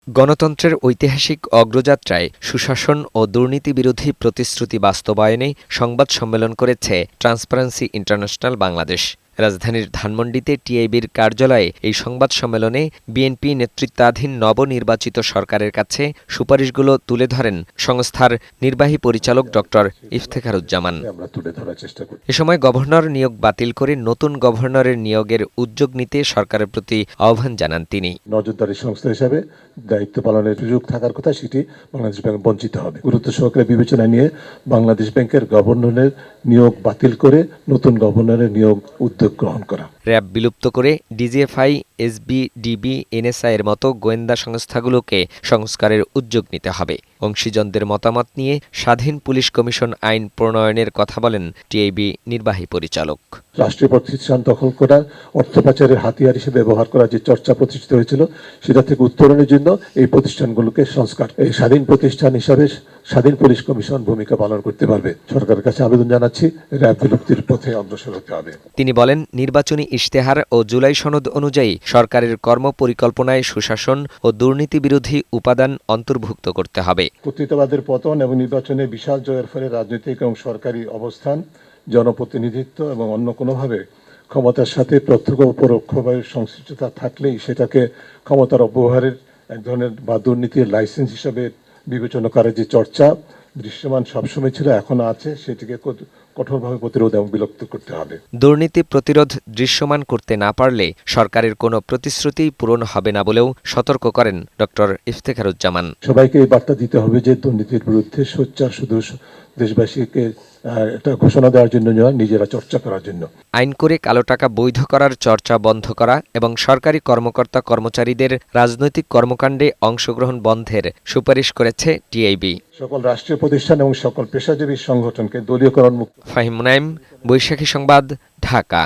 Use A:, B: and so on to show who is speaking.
A: গণতন্ত্রের ঐতিহাসিক অগ্রযাত্রায় সুশাসন ও দুর্নীতিবিরোধী প্রতিশ্রুতি বাস্তবায়নে সংবাদ সম্মেলন করেছে ট্রান্সপারেন্সি ইন্টারন্যাশনাল বাংলাদেশ। রাজধানীর ধানমন্ডিতে টিআইবির কার্যালয়ে এই সংবাদ সম্মেলনে বিএনপি নেতৃত্বাধীন নবনির্বাচিত সরকারের কাছে সুপারিশগুলো তুলে ধরেন সংস্থার নির্বাহী পরিচালক ড. ইফতেখারুজ্জামান। এ সময় গভর্নর নিয়োগ বাতিল করে নতুন গভর্নরের নিয়োগের উদ্যোগ নিতে সরকারের প্রতি আহ্বান জানান তিনি।
B: নজরদারি সংস্থা হিসাবে দায়িত্ব পালনের সুযোগ থাকার কথা, সেটি বাংলাদেশ ব্যাংক বঞ্চিত হবে। গুরুত্ব সহকারে বিবেচনা নিয়ে বাংলাদেশ ব্যাংকের গভর্নরের নিয়োগ বাতিল করে নতুন গভর্নরের নিয়োগ উদ্যোগ গ্রহণ করা।
A: র্যাব বিলুপ্ত করে ডিজিএফআই, এসবি, ডিবি, এনএসআই এর মতো গোয়েন্দা সংস্থাগুলোকে সংস্কারের উদ্যোগ নিতে হবে। অংশীজনদের মতামত নিয়ে স্বাধীন পুলিশ কমিশন আইন প্রণয়নের কথা বলেন টিআইবি নির্বাহী পরিচালক।
B: রাষ্ট্রীয় প্রতিষ্ঠান দখল করা, অর্থ পাচারের হাতিয়ার হিসেবে ব্যবহার করা যে চর্চা প্রতিষ্ঠিত হয়েছিল, সেটা থেকে উত্তরণের জন্য এই প্রতিষ্ঠানগুলোকে সংস্কার, এই স্বাধীন প্রতিষ্ঠান হিসাবে স্বাধীন পুলিশ কমিশন ভূমিকা পালন করতে পারবে। সরকারের কাছে আবেদন জানাচ্ছি, র্যাব বিলুপ্তির পথে অগ্রসর হতে হবে।
A: তিনি বলেন, নির্বাচনী ইশতেহার ও জুলাই সনদ অনুযায়ী সরকারের কর্মপরিকল্পনায় সুশাসন ও দুর্নীতি বিরোধী উপাদান অন্তর্ভুক্ত করতে হবে।
B: কর্তৃত্ববাদের পতন এবং নির্বাচনে বিশাল জয়ের ফলে রাজনৈতিক এবং সরকারি অবস্থান, জনপ্রতিনিধিত্ব এবং অন্য কোনোভাবে ক্ষমতার সাথে প্রত্যক্ষ ও পরোক্ষভাবে সংশ্লিষ্টতা থাকলেই সেটাকে ক্ষমতার অপব্যবহারের এক ধরনের বা দুর্নীতির লাইসেন্স হিসাবে বিবেচনা করার যে চর্চা দৃশ্যমান সবসময় ছিল, এখনো আছে, সেটিকে কঠোরভাবে প্রতিরোধ এবং বিলুপ্ত করতে হবে।
A: দুর্নীতি প্রতিরোধ দৃশ্যমান করতে না পারলে সরকারের কোনো প্রতিশ্রুতিই পূরণ হবে না বলেও সতর্ক করেন ড. ইফতেখারুজ্জামান।
B: সবাইকে এই বার্তা দিতে হবে যে দুর্নীতির বিরুদ্ধে সোচ্চার শুধু দেশবাসীকে একটা ঘোষণা দেওয়ার জন্য নয়, নিজেরা চর্চা করার জন্য।
A: আইন করে কালো টাকা বৈধ করার চর্চা বন্ধ করা এবং সরকারি কর্মকর্তা কর্মচারীদের রাজনৈতিক কর্মকাণ্ডে অংশগ্রহণ বন্ধের সুপারিশ করেছে টিআইবি।
B: সকল রাষ্ট্রীয় প্রতিষ্ঠান এবং সকল পেশাজীবী সংগঠনকে দলীয়করণ মুক্ত।
A: ফাহিম মুনাইম, বৈশাখী সংবাদ, ঢাকা।